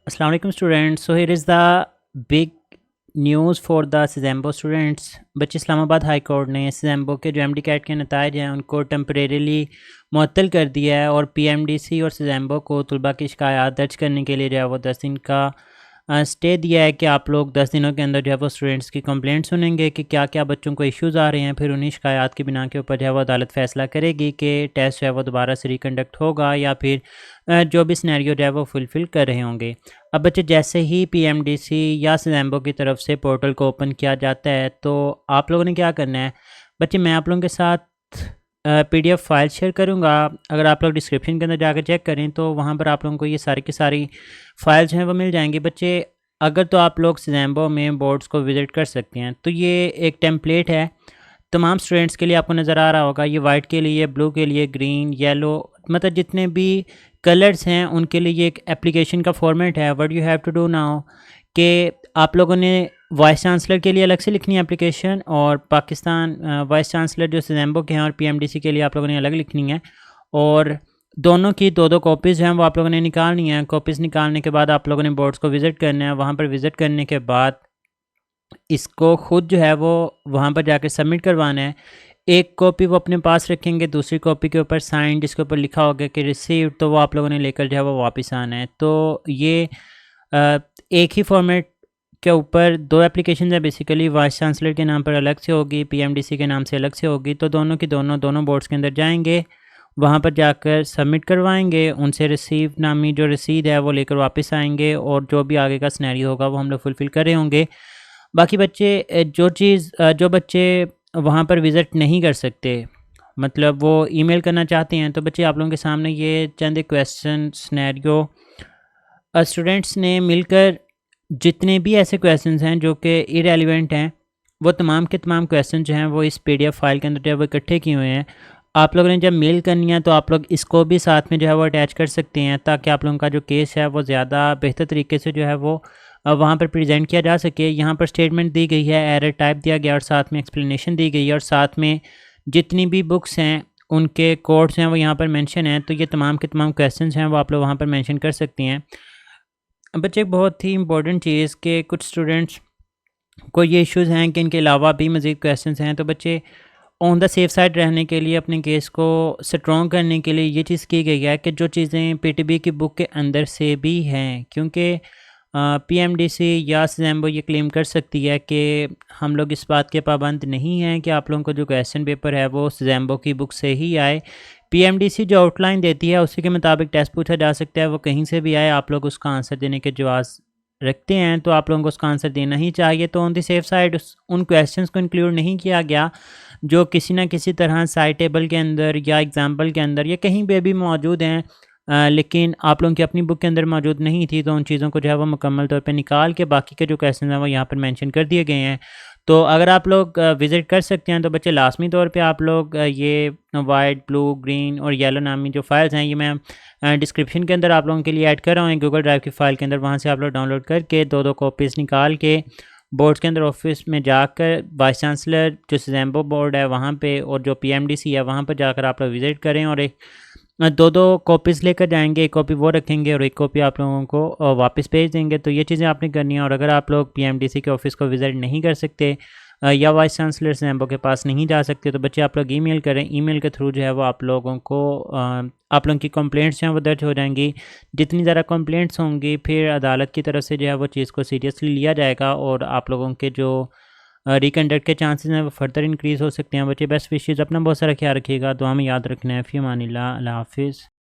Assalamu alaikum students. So here is the big news for the सिजेम्बो students. बच्चे Islamabad high court ने सिजेम्बो के जो एमडी कैट के नताइज हैं उनको टेम्परेरीली मुअत्तल कर दिया है और पीएमडीसी और सिजेम्बो को तलबा की शिकायत दर्ज करने के लिए जो है वो 10 दिन का स्टे दिया है कि आप लोग 10 दिनों के अंदर जो है वो स्टूडेंट्स की कंप्लेंट सुनेंगे कि क्या क्या बच्चों को इश्यूज़ आ रहे हैं। फिर उन्हीं शिकायत की बिना के ऊपर जो है वो अदालत फ़ैसला करेगी कि टेस्ट जो है वो दोबारा से रिकंडक्ट होगा या फिर जो भी सिनेरियो जो है वो फुलफ़िल कर रहे होंगे। अब बच्चे जैसे ही पीएमडीसी या सिजेम्बो की तरफ से पोर्टल को ओपन किया जाता है तो आप लोगों ने क्या करना है। बच्चे मैं आप लोगों के साथ पीडीएफ फाइल शेयर करूंगा। अगर आप लोग डिस्क्रिप्शन के अंदर जाकर चेक करें तो वहां पर आप लोगों को ये सारी की सारी फाइल्स हैं वो मिल जाएंगी। बच्चे अगर तो आप लोग सिजेम्बो में बोर्ड्स को विज़िट कर सकते हैं तो ये एक टेम्पलेट है तमाम स्टूडेंट्स के लिए, आपको नज़र आ रहा होगा। ये वाइट के लिए, ब्लू के लिए, ग्रीन, येलो, मतलब जितने भी कलर्स हैं उनके लिए ये एक एप्लीकेशन का फॉर्मेट है। What you have to do now कि आप लोगों ने वाइस चांसलर के लिए अलग से लिखनी है एप्लीकेशन और पाकिस्तान वाइस चांसलर जो सिजेम्बो के हैं और पीएमडीसी के लिए आप लोगों ने अलग लिखनी है और दोनों की दो दो कॉपीज़ हैं वो आप लोगों ने निकालनी है। कॉपीज़ निकालने के बाद आप लोगों ने बोर्ड्स को विज़िट करना है। वहाँ पर विज़िट करने के बाद इसको ख़ुद जो है वो वहाँ पर जाकर सबमिट करवाना है। एक कॉपी वो अपने पास रखेंगे, दूसरी कॉपी के ऊपर साइन जिसके ऊपर लिखा होगा कि रिसीव्ड, तो वो आप लोगों ने लेकर जो है वो वापस आना है। तो ये एक ही फॉर्मेट के ऊपर दो एप्लीकेशन है बेसिकली। वाइस चांसलर के नाम पर अलग से होगी, पीएमडीसी के नाम से अलग से होगी। तो दोनों की दोनों बोर्ड्स के अंदर जाएंगे, वहाँ पर जाकर सबमिट करवाएंगे, उनसे रिसीव नामी जो रसीद है वो लेकर वापस आएंगे और जो भी आगे का सिनेरियो होगा वो हम लोग फुलफ़िल कर रहे होंगे। बाकी बच्चे जो बच्चे वहाँ पर विज़िट नहीं कर सकते, मतलब वो ईमेल करना चाहते हैं, तो बच्चे आप लोगों के सामने ये चंद एक क्वेश्चन सिनेरियो स्टूडेंट्स ने मिलकर जितने भी ऐसे क्वेश्चंस हैं जो कि इरेलीवेंट हैं वो तमाम के तमाम क्वेश्चन जो हैं वो इस पीडीएफ फाइल के अंदर जो है वो इकट्ठे किए हुए हैं। आप लोगों ने जब मेल करनी है तो आप लोग इसको भी साथ में जो है वो अटैच कर सकते हैं ताकि आप लोगों का जो केस है वो ज़्यादा बेहतर तरीके से जो है वो वहाँ पर प्रेजेंट किया जा सके। यहाँ पर स्टेटमेंट दी गई है, एरर टाइप दिया गया और साथ में एक्सप्लेनेशन दी गई है और साथ में जितनी भी बुक्स हैं उनके कोड्स हैं वो यहाँ पर मेंशन हैं। तो ये तमाम के तमाम क्वेश्चंस हैं वो आप लोग वहाँ पर मेंशन कर सकते हैं। बच्चे एक बहुत ही इंपॉर्टेंट चीज़ कि कुछ स्टूडेंट्स को ये इश्यूज़ हैं कि इनके अलावा भी मज़ीद क्वेश्चंस हैं। तो बच्चे ऑन द सेफ साइड रहने के लिए, अपने केस को स्ट्रॉन्ग करने के लिए ये चीज़ की गई है कि जो चीज़ें पीटीबी की बुक के अंदर से भी हैं, क्योंकि पीएमडीसी या सिजेम्बो ये क्लेम कर सकती है कि हम लोग इस बात के पाबंद नहीं हैं कि आप लोगों को जो क्वेश्चन पेपर है वो सिजेम्बो की बुक से ही आए। पीएमडीसी जो आउटलाइन देती है उसी के मुताबिक टेस्ट पूछा जा सकता है, वो कहीं से भी आए। आप लोग उसका आंसर देने के जवाब रखते हैं तो आप लोगों को उसका आंसर देना ही चाहिए। तो ऑन दी सेफ साइड उन क्वेश्चंस को इंक्लूड नहीं किया गया जो किसी ना किसी तरह साइटेबल के अंदर या एग्जाम्पल के अंदर या कहीं पे भी मौजूद हैं, लेकिन आप लोगों की अपनी बुक के अंदर मौजूद नहीं थी। तो उन चीज़ों को जो है वो मुकम्मल तौर पे निकाल के बाकी के जो क्वेश्चन हैं वो यहाँ पर मेंशन कर दिए गए हैं। तो अगर आप लोग विज़िट कर सकते हैं तो बच्चे लाजमी तौर पे आप लोग ये वाइट, ब्लू, ग्रीन और येलो नामी जो फाइल्स हैं ये मैं डिस्क्रिप्शन के अंदर आप लोगों के लिए ऐड कर रहा हूँ गूगल ड्राइव की फ़ाइल के अंदर। वहाँ से आप लोग डाउनलोड करके दो कोपीज़ निकाल के बोर्ड्स के अंदर ऑफिस में जाकर वाइस चांसलर जो सिजेम्बो बोर्ड है वहाँ पे और जो पीएमडीसी है वहाँ पर जाकर आप लोग विज़िट करें और एक दो कॉपीज़ लेकर जाएंगे। एक कॉपी वो रखेंगे और एक कॉपी आप लोगों को वापस भेज देंगे। तो ये चीज़ें आपने करनी है। और अगर आप लोग पीएमडीसी के ऑफिस को विज़िट नहीं कर सकते या वाइस चांसलर सिजेम्बो के पास नहीं जा सकते तो बच्चे आप लोग ईमेल करें। ईमेल के थ्रू जो है वो आप लोगों की कंप्लेंट्स हैं वो दर्ज हो जाएंगी। जितनी ज़्यादा कंप्लेंट्स होंगी फिर अदालत की तरफ से जो है वो चीज़ को सीरियसली लिया जाएगा और आप लोगों के जो रिकंडक्ट के चांसेस हैं वो फर्दर इंक्रीज़ हो सकते हैं। बच्चे बेस्ट विशेज़, अपना बहुत सारा ख्याल रखिएगा, दुआ में याद रखना है। फ़ी अमानिल्लाह, अल्लाह हाफ़िज़।